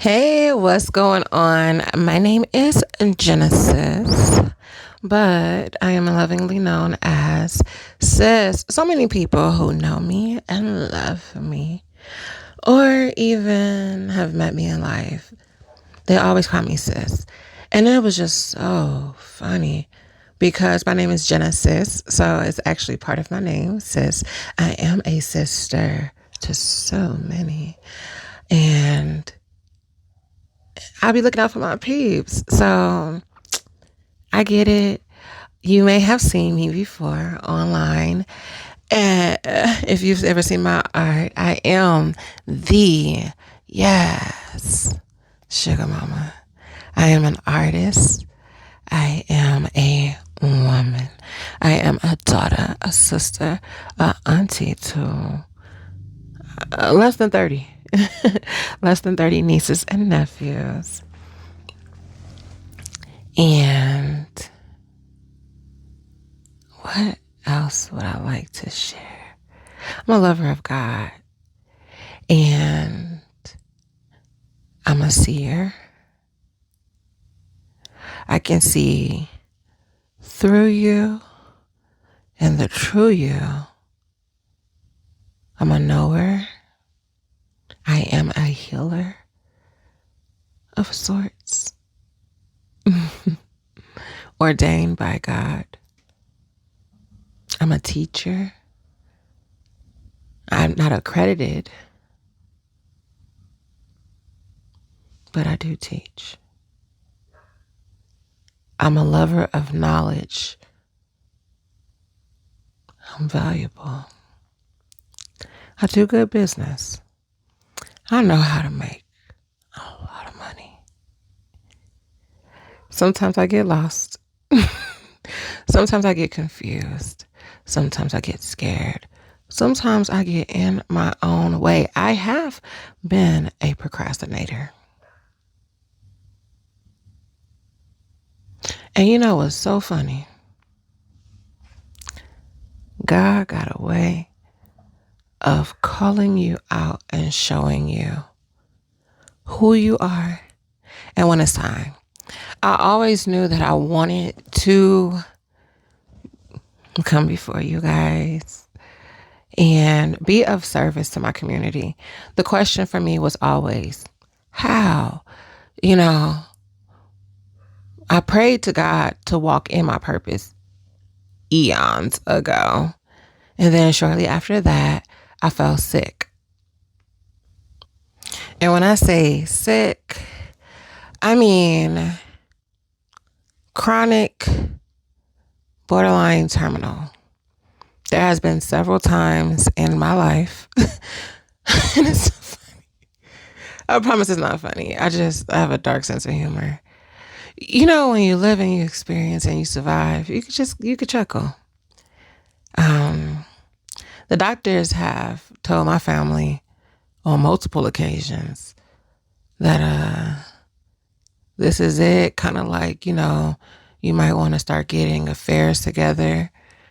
Hey, what's going on? My name is Genesis, but I am lovingly known as Sis. So many people who know me and love me, or even have met me in life, they always call me Sis. And it was just so funny because my name is Genesis, so it's actually part of my name, Sis. I am a sister to so many. And I'll be looking out for my peeps. So I get it. You may have seen me before online. And if you've ever seen my art, I am the, yes, sugar mama. I am an artist. I am a woman. I am a daughter, a sister, a auntie to less than 30. Less than 30 nieces and nephews. And what else would I like to share? I'm a lover of God, and I'm a seer. I can see through you and the true you. I'm a knower. I am a healer of sorts, ordained by God. I'm a teacher. I'm not accredited, but I do teach. I'm a lover of knowledge. I'm valuable. I do good business. I know how to make a lot of money. Sometimes I get lost. Sometimes I get confused. Sometimes I get scared. Sometimes I get in my own way. I have been a procrastinator. And you know what's so funny? God got a way of calling you out and showing you who you are and when it's time. I always knew that I wanted to come before you guys and be of service to my community. The question for me was always, how? You know, I prayed to God to walk in my purpose eons ago. And then shortly after that, I fell sick. And when I say sick, I mean chronic, borderline terminal. There has been several times in my life, and it's so funny. I promise it's not funny. I have a dark sense of humor. You know, when you live and you experience and you survive, you could chuckle. Um, the doctors have told my family on multiple occasions that this is it. Kind of like, you might want to start getting affairs together.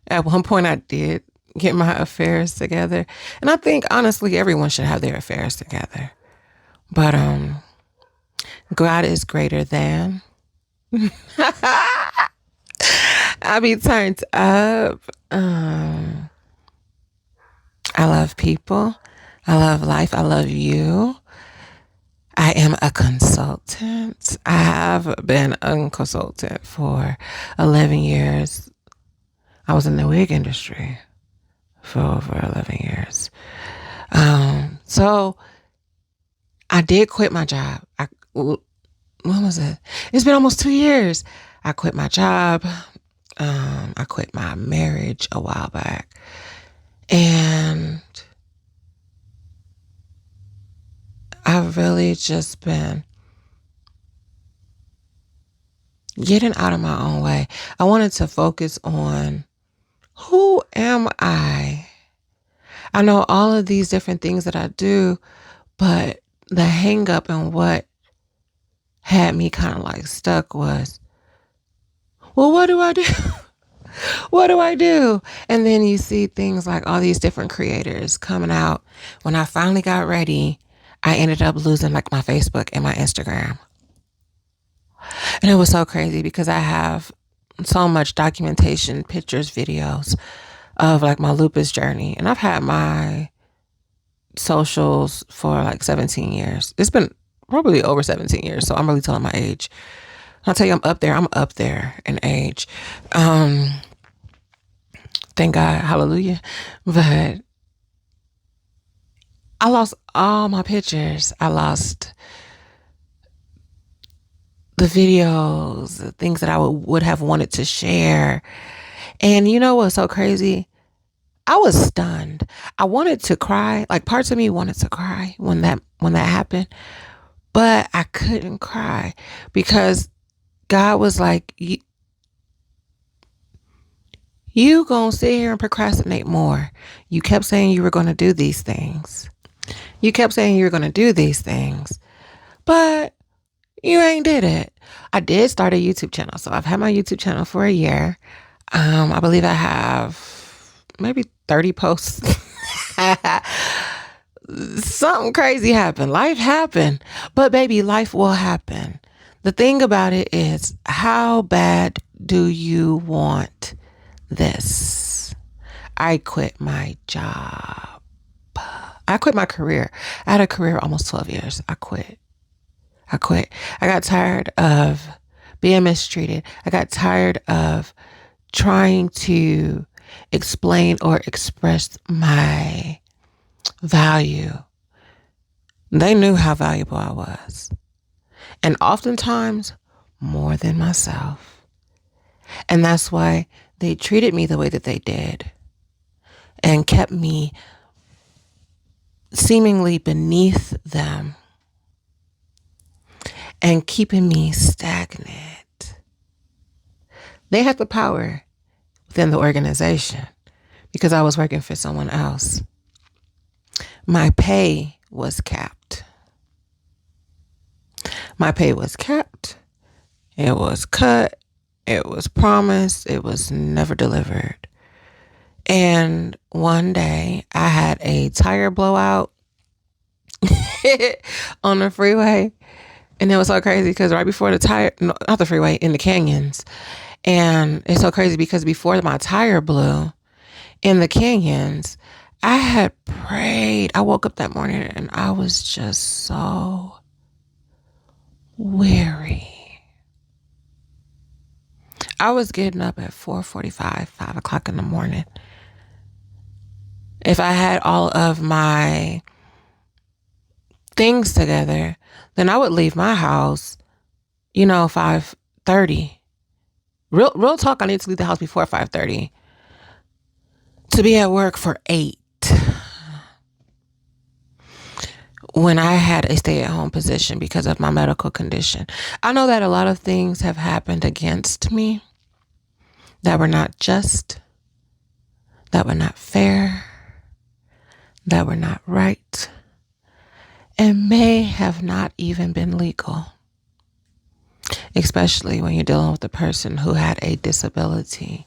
At one point, I did get my affairs together, and I think honestly, everyone should have their affairs together. But God is greater than. I be turned up. I love people. I love life. I love you. I am a consultant. I have been a consultant for 11 years. I was in the wig industry for over 11 years. So I did quit my job. When was it? It's been almost 2 years. I quit my job. I quit my marriage a while back. And I've really just been getting out of my own way. I wanted to focus on who am I? I know all of these different things that I do, but the hang up and what had me kind of like stuck was, well, what do I do? What do I do? And then you see things like all these different creators coming out. When I finally got ready, I ended up losing like my Facebook and my Instagram. And it was so crazy because I have so much documentation, pictures, videos of like my lupus journey. And I've had my socials for like 17 years. It's been probably over 17 years. So I'm really telling my age. I'll tell you, I'm up there. I'm up there in age. Thank God. Hallelujah. But I lost all my pictures. I lost the videos, the things that I would have wanted to share. And you know what's so crazy? I was stunned. I wanted to cry. Like parts of me wanted to cry when that happened, but I couldn't cry because God was like, you gonna sit here and procrastinate more. You kept saying you were gonna do these things. You kept saying you were gonna do these things, but you ain't did it. I did start a YouTube channel. So I've had my YouTube channel for a year. I believe I have maybe 30 posts. Something crazy happened. Life happened. But baby, life will happen. The thing about it is, how bad do you want this? I quit my job. I quit my career. I had a career almost 12 years. I quit. I got tired of being mistreated. I got tired of trying to explain or express my value. They knew how valuable I was. And oftentimes, more than myself. And that's why they treated me the way that they did and kept me seemingly beneath them and keeping me stagnant. They had the power within the organization because I was working for someone else. My pay was capped. My pay was capped. It was cut. It was promised. It was never delivered. And one day I had a tire blowout on the freeway. And it was so crazy because right before the tire, no, not the freeway, in the canyons. And it's so crazy because before my tire blew in the canyons, I had prayed. I woke up that morning and I was just so weary. I was getting up at 4:45, 5 o'clock in the morning. If I had all of my things together, then I would leave my house, 5:30. Real talk, I need to leave the house before 5:30 to be at work for 8. When I had a stay-at-home position because of my medical condition. I know that a lot of things have happened against me that were not just, that were not fair, that were not right, and may have not even been legal. Especially when you're dealing with a person who had a disability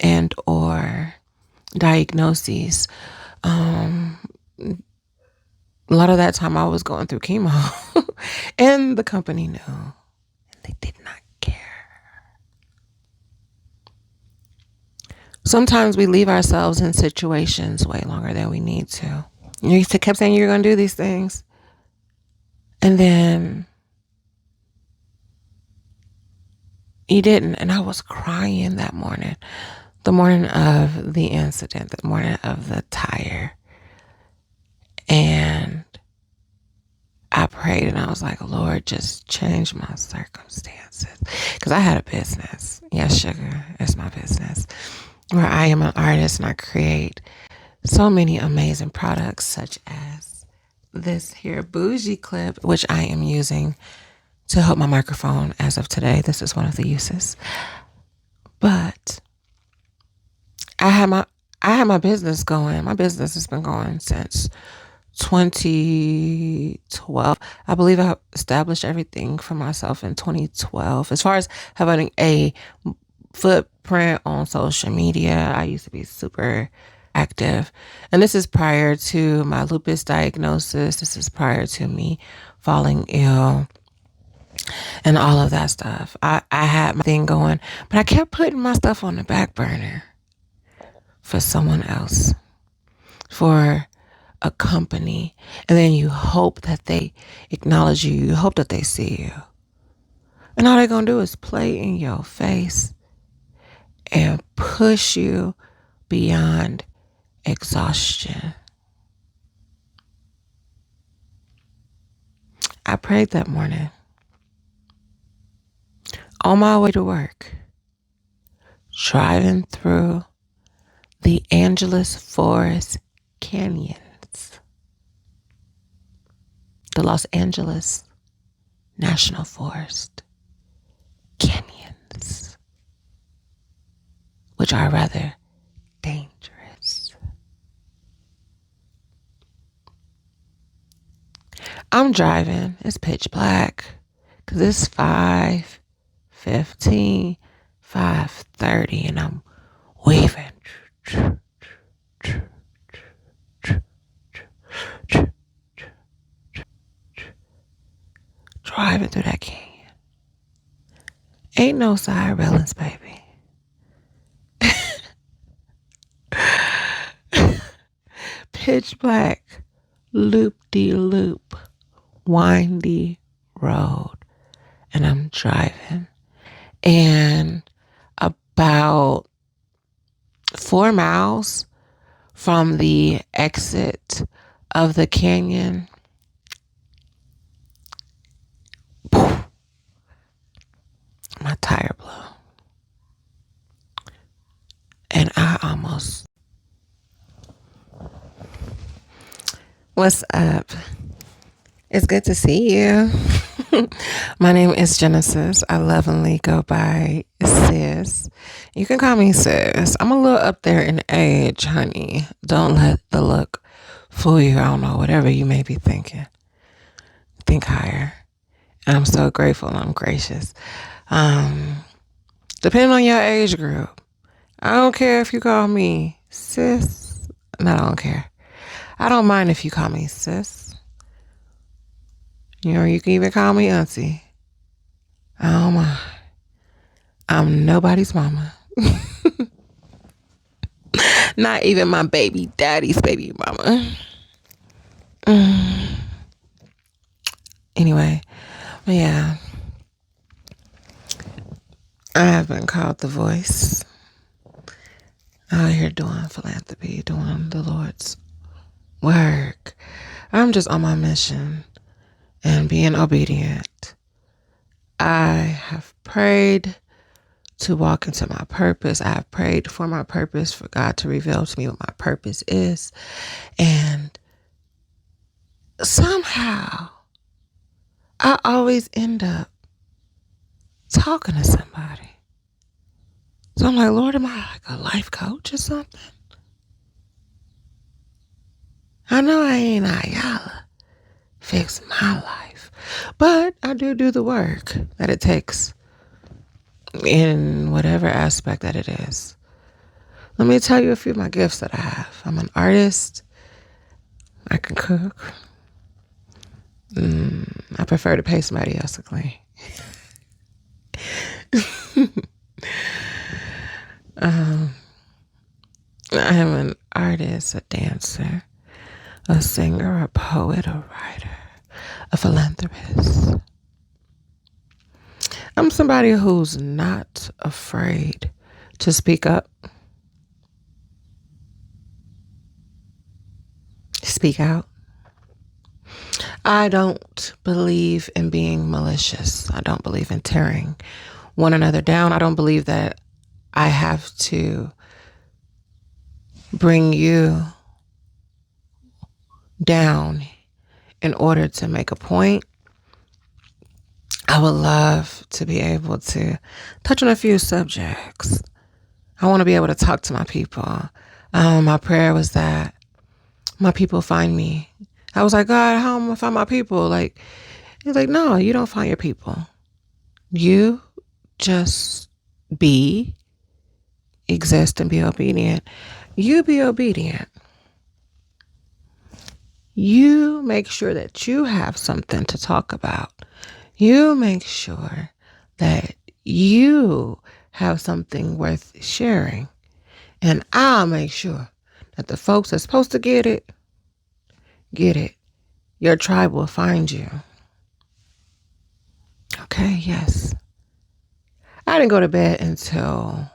and or diagnoses. A lot of that time I was going through chemo and the company knew and they did not care. Sometimes we leave ourselves in situations way longer than we need to. You kept saying you're going to do these things. And then you didn't. And I was crying that morning. The morning of the incident, the morning of the tire. And I prayed and I was like, Lord, just change my circumstances. Because I had a business. Yes, sugar, it's my business. Where I am an artist and I create so many amazing products such as this here bougie clip, which I am using to help my microphone as of today. This is one of the uses. But I had my business going. My business has been going since 2012. I believe I established everything for myself in 2012. As far as having a footprint on social media, I used to be super active. And this is prior to my lupus diagnosis. This is prior to me falling ill and all of that stuff. I had my thing going, but I kept putting my stuff on the back burner for someone else, for a company. And then you hope that they acknowledge you. You hope that they see you. And all they're going to do is play in your face and push you beyond exhaustion. I prayed that morning on my way to work, driving through the Angeles Forest Canyons, the Los Angeles National Forest Canyons, which are rather dangerous. I'm driving. It's pitch black because it's 5:15, 5:30, and I'm waving. Driving through that canyon. Ain't no side railings, baby. Pitch black, loop-de-loop, windy road. And I'm driving. And about 4 miles from the exit of the canyon, my tire blew. And I almost... What's up? It's good to see you. My name is Genesis. I lovingly go by Sis. You can call me Sis. I'm a little up there in age, honey. Don't let the look fool you. I don't know, whatever you may be thinking. Think higher. And I'm so grateful and I'm gracious. Depending on your age group, I don't care if you call me Sis. No, I don't care. I don't mind if you call me Sis. You know, you can even call me Auntie. I don't mind. I'm nobody's mama. Not even my baby daddy's baby mama. Anyway, but yeah. I have been called the voice. Out here doing philanthropy, doing the Lord's work. I'm just on my mission and being obedient. I have prayed to walk into my purpose. I have prayed for my purpose, for God to reveal to me what my purpose is. And somehow, I always end up talking to somebody. So I'm like, Lord, am I like a life coach or something? I know I ain't Ayala. Fix my life. But I do the work that it takes in whatever aspect that it is. Let me tell you a few of my gifts that I have. I'm an artist. I can cook. I prefer to pay somebody else to clean. I am an artist, a dancer, a singer, a poet, a writer, a philanthropist. I'm somebody who's not afraid to speak up, speak out. I don't believe in being malicious. I don't believe in tearing one another down. I don't believe that I have to bring you down in order to make a point. I would love to be able to touch on a few subjects. I want to be able to talk to my people. My prayer was that my people find me. I was like, God, how am I going to find my people? Like, he's like, no, you don't find your people. You just exist and be obedient. You be obedient. You make sure that you have something to talk about. You make sure that you have something worth sharing. And I'll make sure that the folks that's supposed to get it, get it. Your tribe will find you. Okay, yes. I didn't go to bed until,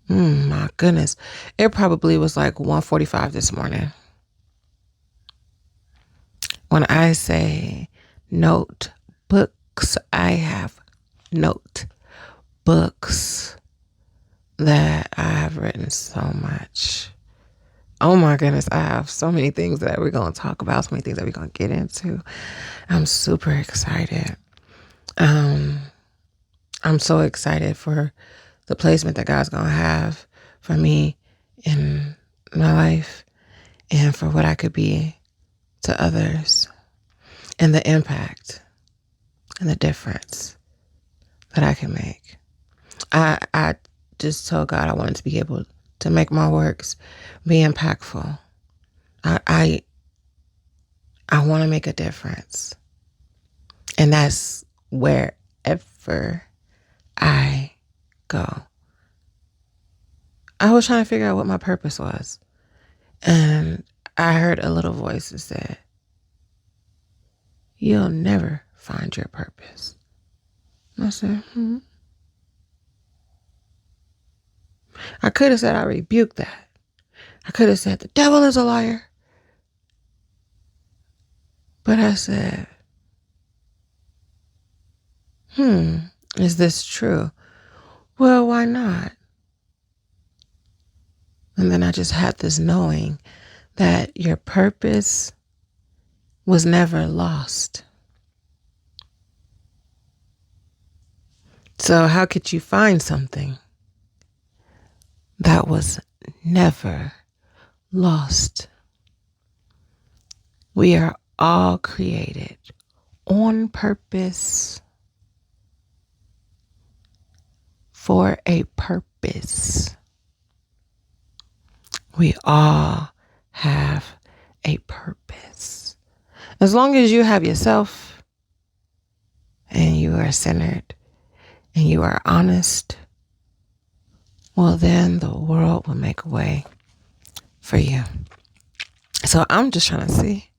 my goodness, it probably was like 1:45 this morning. When I say notebooks, I have notebooks that I have written so much. Oh my goodness, I have so many things that we're going to talk about, so many things that we're going to get into. I'm super excited. I'm so excited for the placement that God's going to have for me in my life and for what I could be to others and the impact and the difference that I can make. I just told God I wanted to be able to make my works be impactful. I want to make a difference. And that's wherever I go. I was trying to figure out what my purpose was. And I heard a little voice that said, you'll never find your purpose. And I said, I could have said I rebuke that. I could have said the devil is a liar. But I said, is this true? Well, why not? And then I just had this knowing that your purpose was never lost. So how could you find something that was never lost? We are all created on purpose for a purpose. We all have a purpose. As long as you have yourself and you are centered and you are honest, well, then the world will make a way for you. So I'm just trying to see.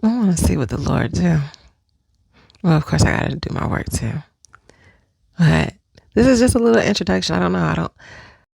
I want to see what the Lord do. Well, of course, I got to do my work too. But this is just a little introduction. I don't know.